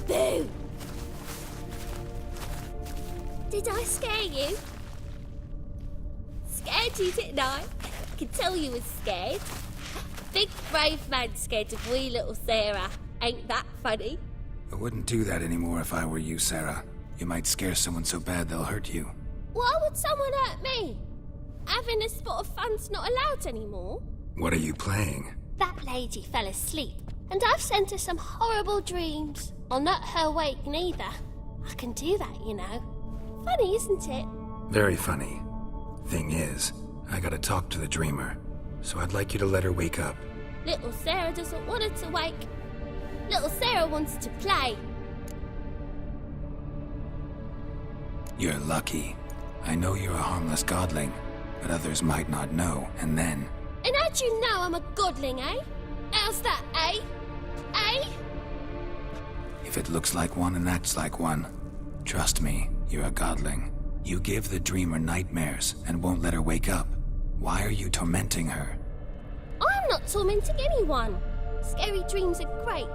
Boo! Did I scare you? Scared you, didn't I? I can tell you was scared. Big brave man scared of wee little Sarah. Ain't that funny? I wouldn't do that anymore if I were you, Sarah. You might scare someone so bad they'll hurt you. Why would someone hurt me? Having a spot of fun's not allowed anymore. What are you playing? That lady fell asleep, and I've sent her some horrible dreams. I'll not her wake neither. I can do that, you know. Funny, isn't it? Very funny. Thing is, I gotta talk to the dreamer, so I'd like you to let her wake up. Little Sarah doesn't want her to wake. Little Sarah wants to play. You're lucky. I know you're a harmless godling, but others might not know, and then... And how'd you know I'm a godling, eh? How's that, eh? Eh? If it looks like one and acts like one, trust me, you're a godling. You give the dreamer nightmares and won't let her wake up. Why are you tormenting her? I'm not tormenting anyone. Scary dreams are great.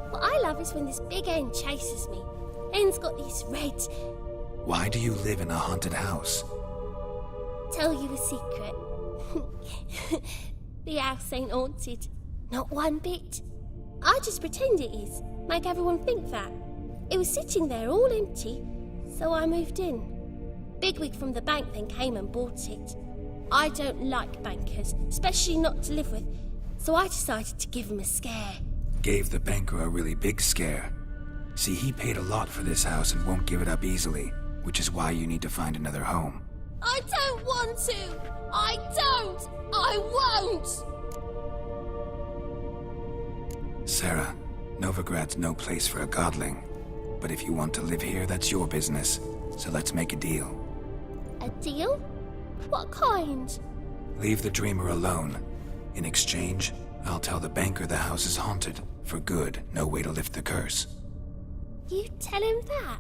What I love is when this big hen chases me. Hen's got these red... Why do you live in a haunted house? Tell you a secret. The house ain't haunted. Not one bit. I just pretend it is. Make everyone think that. It was sitting there all empty, so I moved in. Bigwig from the bank then came and bought it. I don't like bankers, especially not to live with, so I decided to give him a scare. Gave the banker a really big scare. See, he paid a lot for this house and won't give it up easily, which is why you need to find another home. I don't want to! I don't! I won't! Sarah, Novigrad's no place for a godling. But if you want to live here, that's your business. So let's make a deal. A deal? What kind? Leave the dreamer alone. In exchange, I'll tell the banker the house is haunted. For good, no way to lift the curse. You tell him that?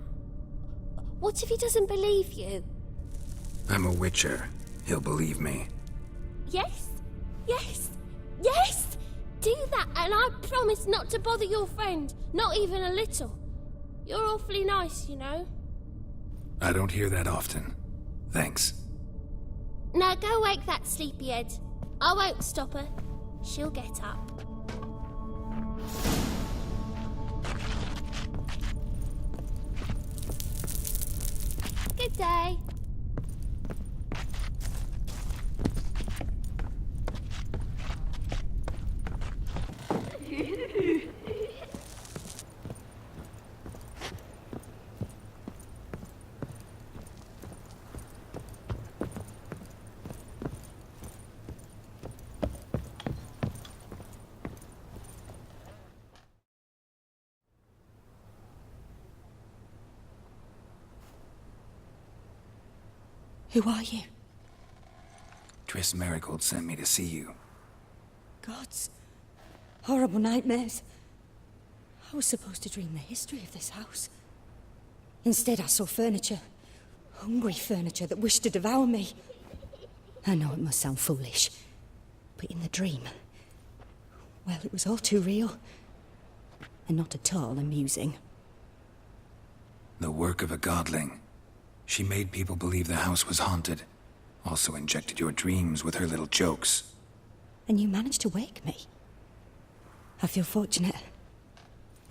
What if he doesn't believe you? I'm a witcher. He'll believe me. Yes, yes, yes! Do that and I promise not to bother your friend, not even a little. You're awfully nice, you know. I don't hear that often. Thanks. Now go wake that sleepyhead. I won't stop her. She'll get up. Good day. Who are you? Triss Marigold sent me to see you. Gods. Horrible nightmares. I was supposed to dream the history of this house. Instead, I saw furniture. Hungry furniture that wished to devour me. I know it must sound foolish, but in the dream, well, it was all too real. And not at all amusing. The work of a godling. She made people believe the house was haunted. Also injected your dreams with her little jokes. And you managed to wake me. I feel fortunate.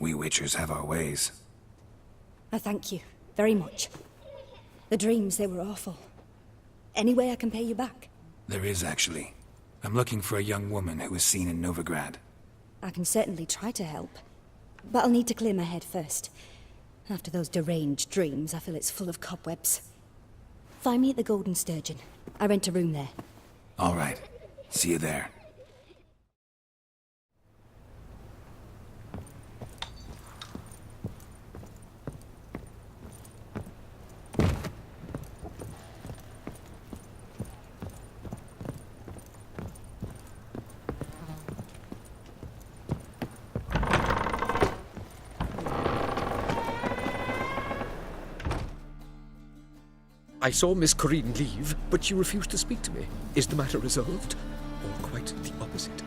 We witchers have our ways. I thank you very much. The dreams, they were awful. Any way I can pay you back? There is, actually. I'm looking for a young woman who was seen in Novigrad. I can certainly try to help. But I'll need to clear my head first. After those deranged dreams, I feel it's full of cobwebs. Find me at the Golden Sturgeon. I rent a room there. All right. See you there. I saw Miss Corinne leave, but she refused to speak to me. Is the matter resolved? Or quite the opposite?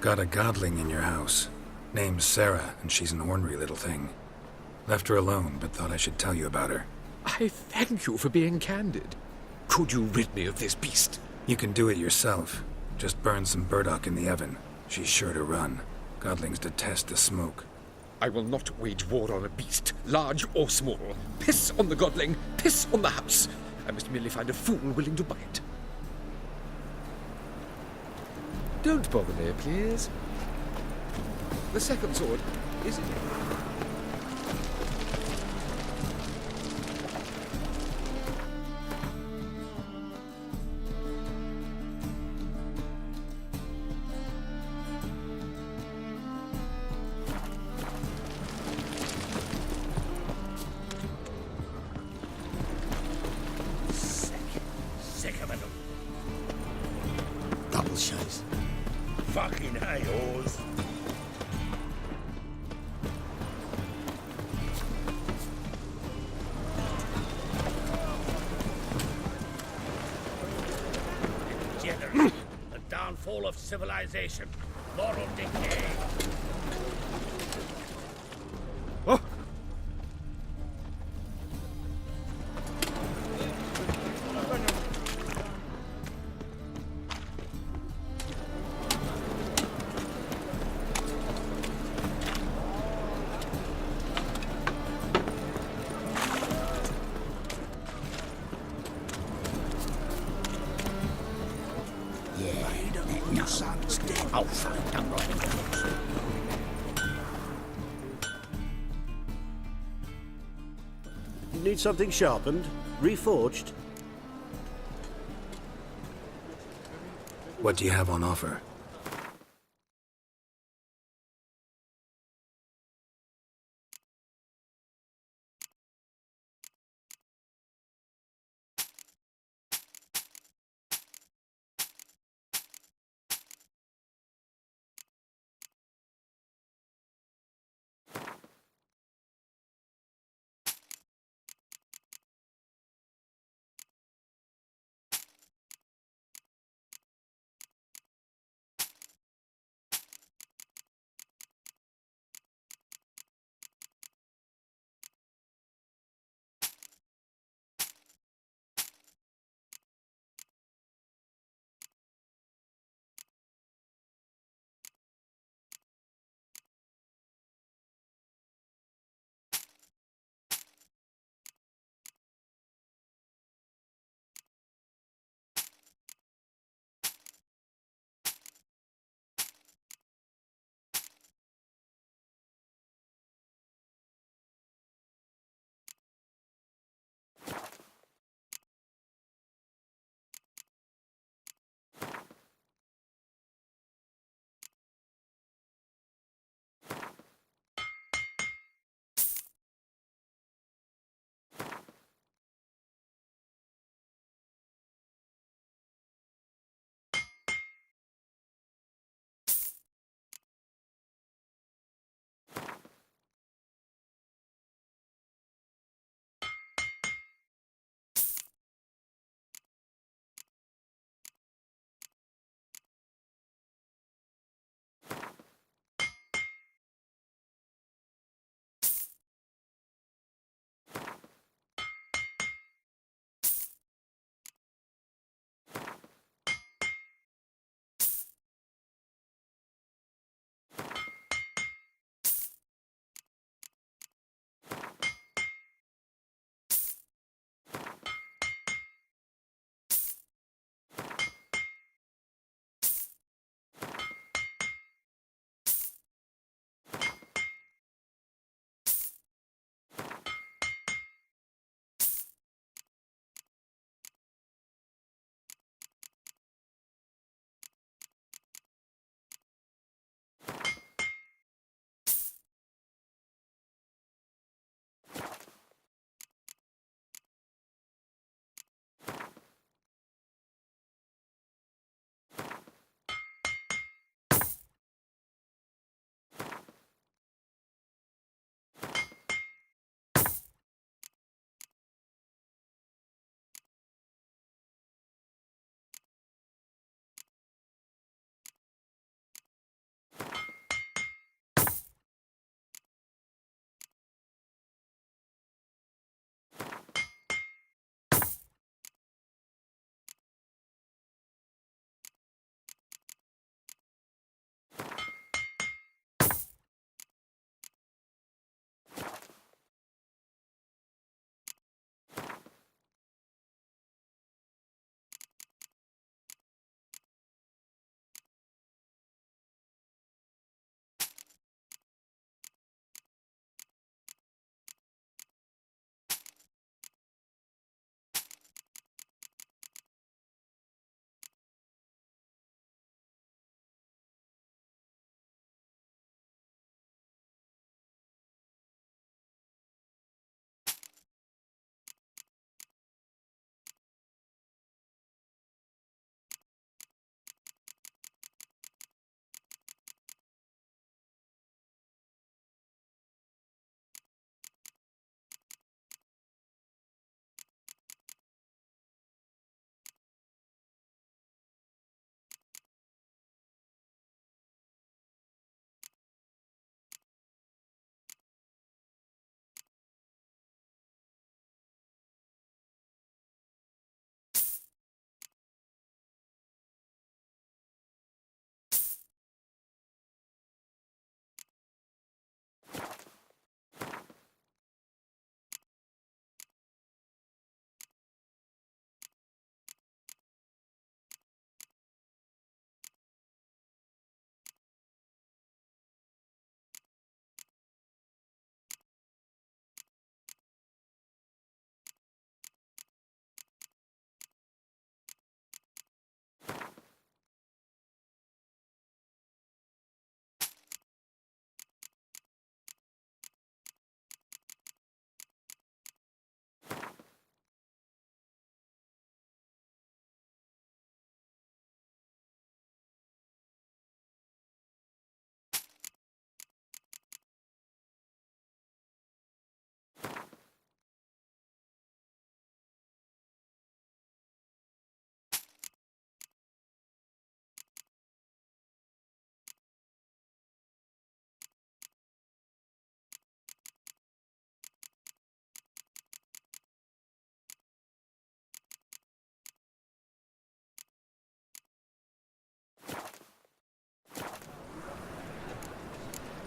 Got a godling in your house. Name's Sarah, and she's an ornery little thing. Left her alone, but thought I should tell you about her. I thank you for being candid. Could you rid me of this beast? You can do it yourself. Just burn some burdock in the oven. She's sure to run. Godlings detest the smoke. I will not wage war on a beast, large or small. Piss on the godling, piss on the house. I must merely find a fool willing to buy it. Don't bother me, please. The second sword, is it? Sick of it. Double shows. Fucking hey, Oz. Degeneration. The downfall of civilization. Moral decay. Your son's dead. I'll find out right. Need something sharpened? Reforged? What do you have on offer?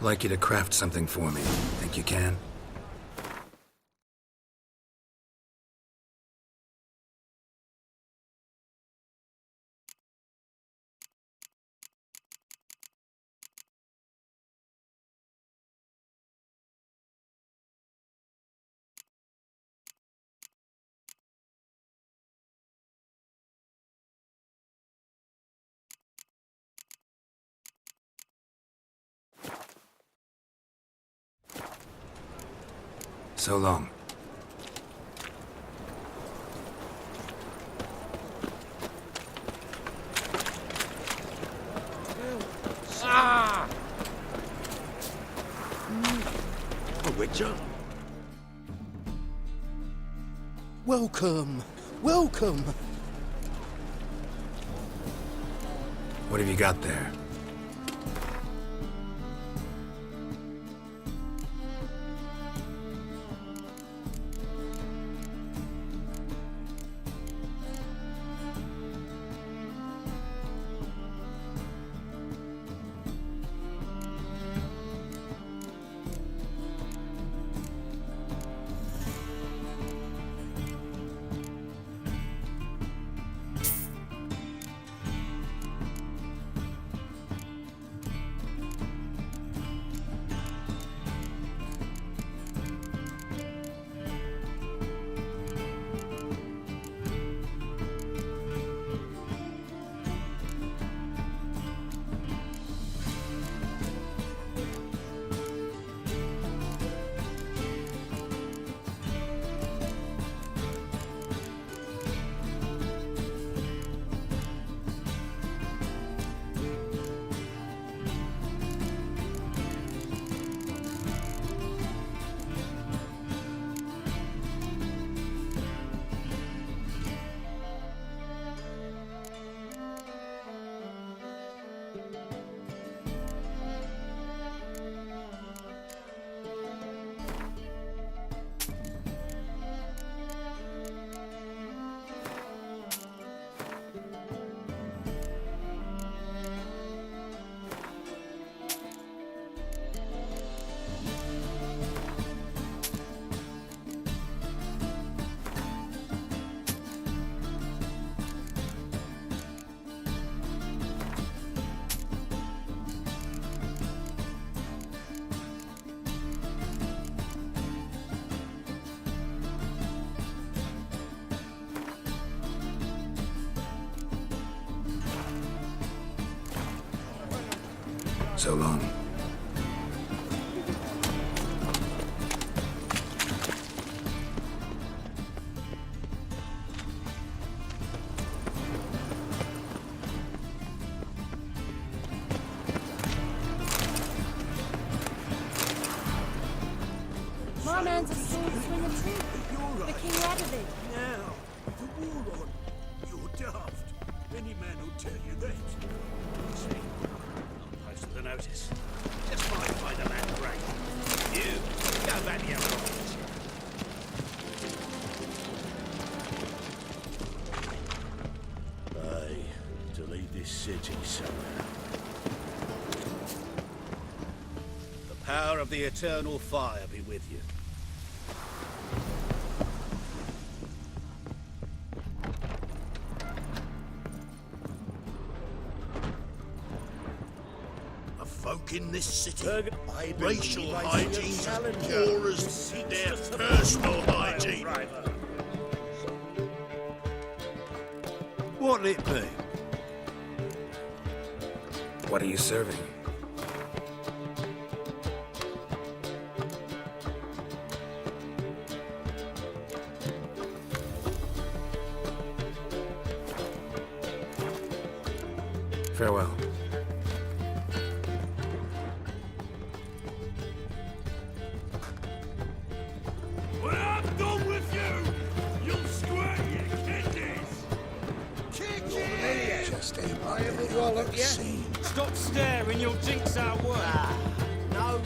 like you to craft something for me. Think you can? So long. Ah! A witcher? Welcome. Welcome. What have you got there? So long. My man's a sword swinger too. The King Radovid. Now, the war on. You're daft. Any man will tell you that. See, I'll post the notice. Just might find a man great. You, go back to your office. Aye, to leave this city somehow. The power of the eternal fire be with you. A folk in this city, I racial believe I see a hygiene's challenger. as poor as their personal hygiene. What'll it be? What are you serving? Farewell. When I'm done with you, you'll squirt your kidneys! Kick it! Just ain't I am the wallop, yeah? Stop staring, you'll jinx our work. No.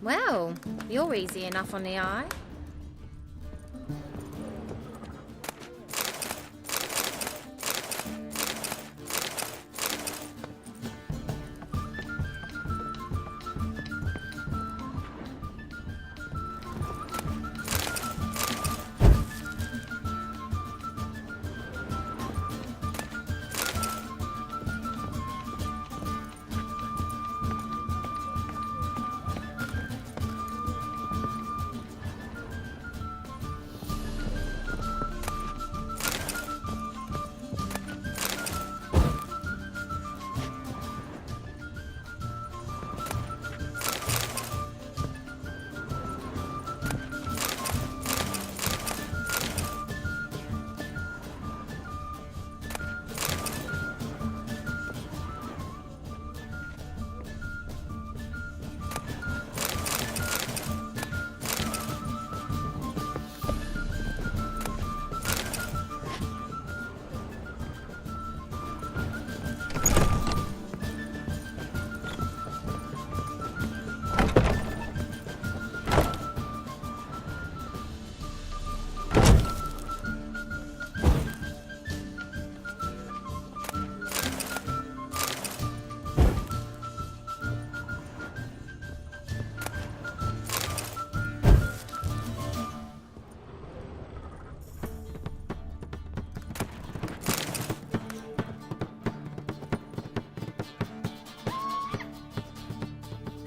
Well, you're easy enough on the eye.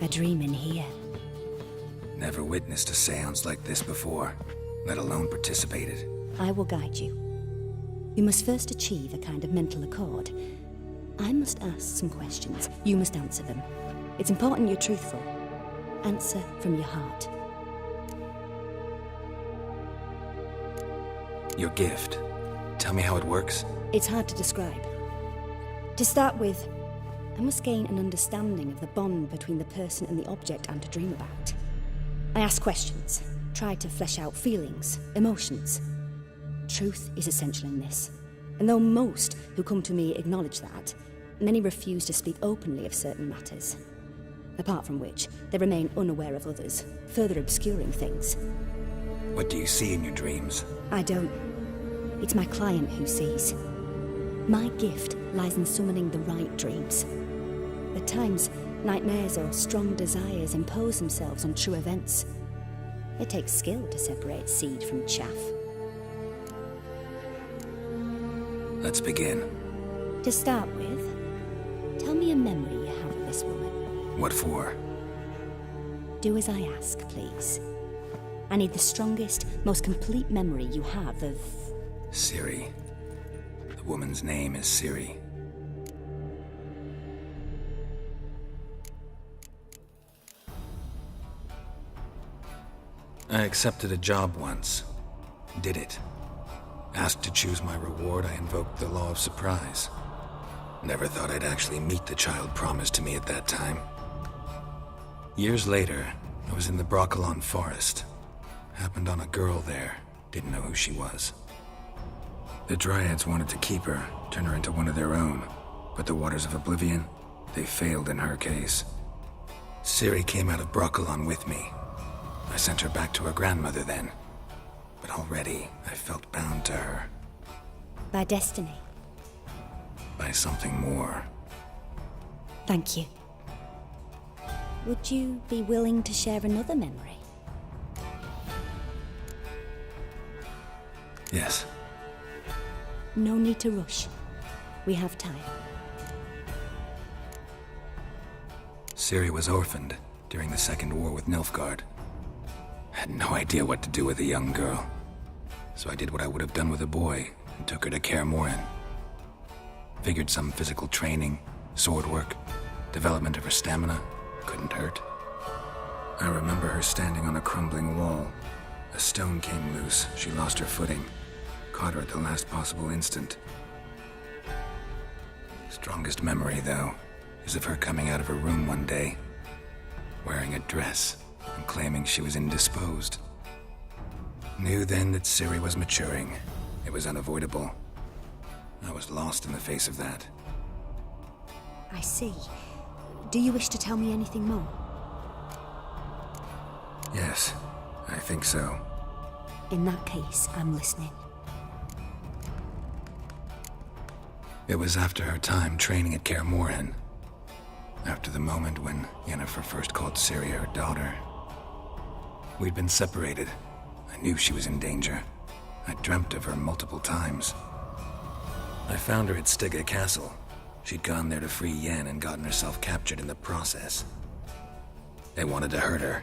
A dream in here. Never witnessed a seance like this before, let alone participated. I will guide you. You must first achieve a kind of mental accord. I must ask some questions. You must answer them. It's important you're truthful. Answer from your heart. Your gift. Tell me how it works. It's hard to describe. To start with, I must gain an understanding of the bond between the person and the object I'm to dream about. I ask questions, try to flesh out feelings, emotions. Truth is essential in this, and though most who come to me acknowledge that, many refuse to speak openly of certain matters. Apart from which, they remain unaware of others, further obscuring things. What do you see in your dreams? I don't. It's my client who sees. My gift lies in summoning the right dreams. At times, nightmares or strong desires impose themselves on true events. It takes skill to separate seed from chaff. Let's begin. To start with, tell me a memory you have of this woman. What for? Do as I ask, please. I need the strongest, most complete memory you have of... Ciri. The woman's name is Ciri. I accepted a job once. Did it. Asked to choose my reward, I invoked the law of surprise. Never thought I'd actually meet the child promised to me at that time. Years later, I was in the Broccolon forest. Happened on a girl there. Didn't know who she was. The Dryads wanted to keep her, turn her into one of their own. But the Waters of Oblivion, they failed in her case. Ciri came out of Broccolon with me. I sent her back to her grandmother then. But already, I felt bound to her. By destiny. By something more. Thank you. Would you be willing to share another memory? Yes. No need to rush. We have time. Ciri was orphaned during the Second War with Nilfgaard. Had no idea what to do with a young girl. So I did what I would have done with a boy and took her to Kaer Morhen. Figured some physical training, sword work, development of her stamina couldn't hurt. I remember her standing on a crumbling wall. A stone came loose, she lost her footing. Caught her at the last possible instant. Strongest memory, though, is of her coming out of her room one day, wearing a dress and claiming she was indisposed. Knew then that Ciri was maturing. It was unavoidable. I was lost in the face of that. I see. Do you wish to tell me anything more? Yes, I think so. In that case, I'm listening. It was after her time training at Kaer Morhen. After the moment when Yennefer first called Ciri her daughter. We'd been separated. I knew she was in danger. I dreamt of her multiple times. I found her at Stygga Castle. She'd gone there to free Yen and gotten herself captured in the process. They wanted to hurt her.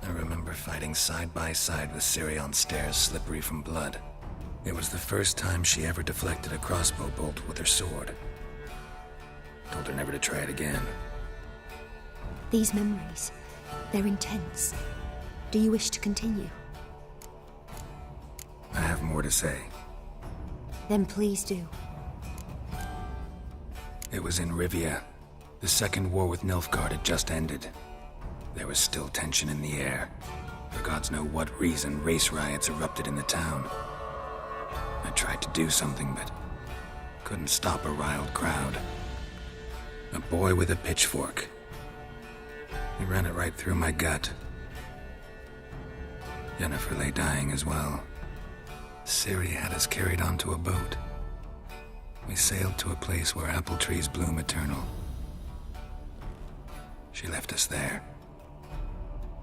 I remember fighting side by side with Ciri on stairs slippery from blood. It was the first time she ever deflected a crossbow bolt with her sword. Told her never to try it again. These memories, they're intense. Do you wish to continue? I have more to say. Then please do. It was in Rivia. The second war with Nilfgaard had just ended. There was still tension in the air. For gods know what reason, race riots erupted in the town. I tried to do something, but couldn't stop a riled crowd. A boy with a pitchfork. He ran it right through my gut. Yennefer lay dying as well. Ciri had us carried onto a boat. We sailed to a place where apple trees bloom eternal. She left us there.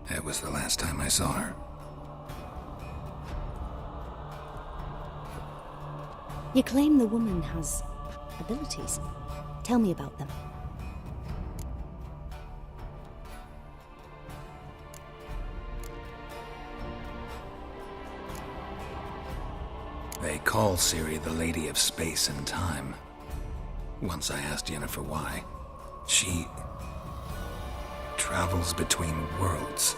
That was the last time I saw her. You claim the woman has abilities. Tell me about them. They call Ciri the Lady of Space and Time. Once I asked Yennefer why. She travels between worlds.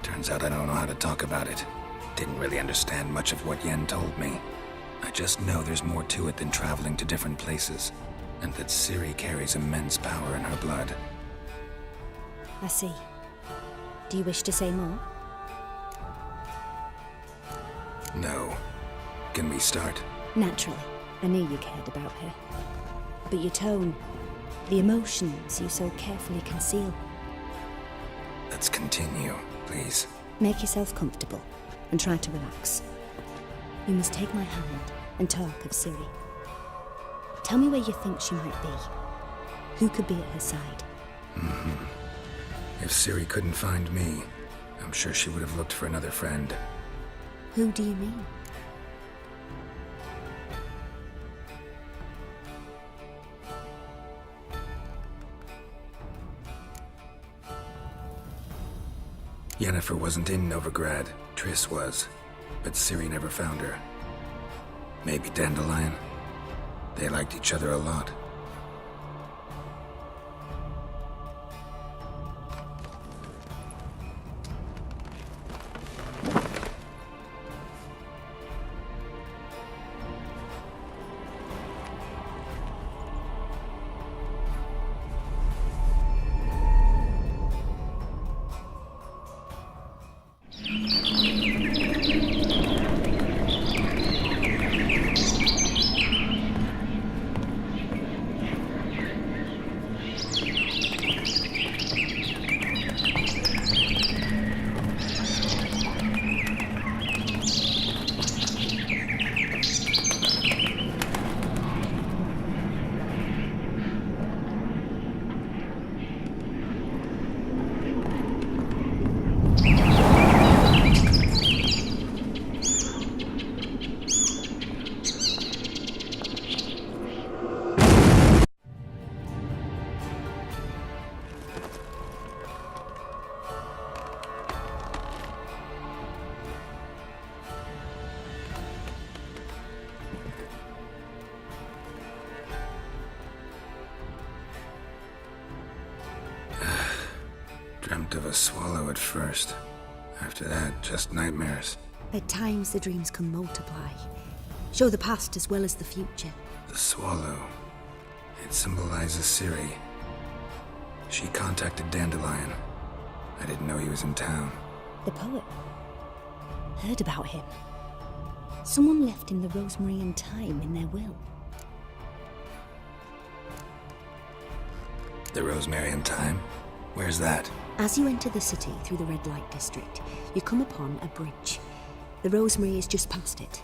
Turns out I don't know how to talk about it. Didn't really understand much of what Yen told me. I just know there's more to it than traveling to different places, and that Ciri carries immense power in her blood. I see. Do you wish to say more? No. Can we start? Naturally. I knew you cared about her. But your tone, the emotions you so carefully conceal. Let's continue, please. Make yourself comfortable and try to relax. You must take my hand and talk of Ciri. Tell me where you think she might be. Who could be at her side? If Ciri couldn't find me, I'm sure she would have looked for another friend. Who do you mean? Yennefer wasn't in Novigrad. Triss was. But Ciri never found her. Maybe Dandelion. They liked each other a lot. Dreamt of a swallow at first. After that, just nightmares. At times the dreams can multiply. Show the past as well as the future. The swallow. It symbolizes Ciri. She contacted Dandelion. I didn't know he was in town. The poet. Heard about him. Someone left him the rosemary and thyme in their will. The rosemary and thyme? Where's that? As you enter the city through the red light district, you come upon a bridge. The Rosemary is just past it.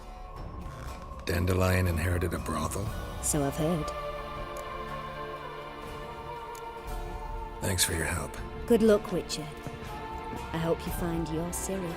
Dandelion inherited a brothel? So I've heard. Thanks for your help. Good luck, Witcher. I hope you find your Ciri.